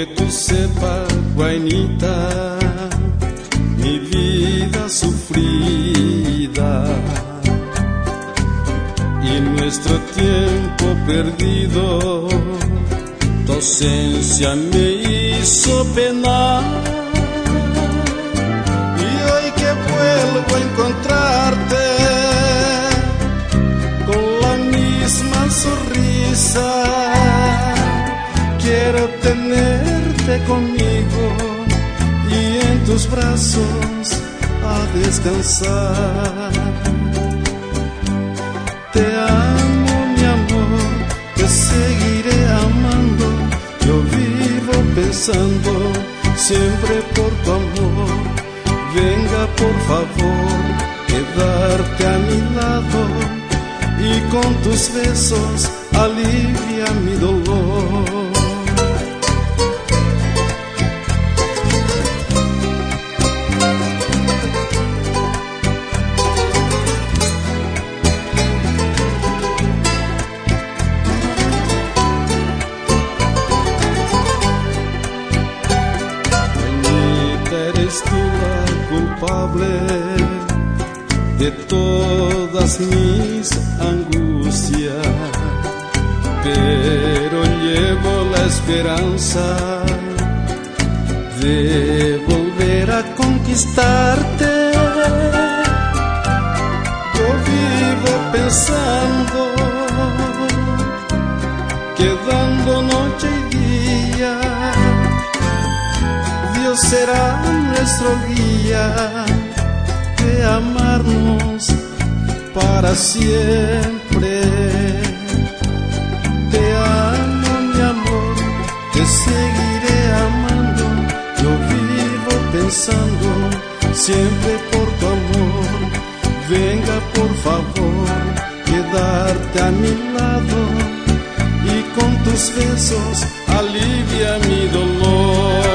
que tú sepas, Guainita, mi vida sufrida y nuestro tiempo perdido, tu ausencia me hizo penar. Y hoy que vuelvo a encontrarte con la misma sonrisa, quiero tenerte conmigo y en tus brazos a descansar. Te amo, mi amor, te seguiré amando. Yo vivo pensando siempre por tu amor. Venga, por favor, quedarte a mi lado y con tus besos alivia mi dolor. Eres tú la culpable de todas mis angustias, pero llevo la esperanza de volver a conquistarte. Yo vivo pensando, quedando noche y día, Dios será nuestro guía, de amarnos para siempre. Te amo, mi amor, te seguiré amando. Yo vivo pensando siempre por tu amor. Venga, por favor, quedarte a mi lado y con tus besos alivia mi dolor.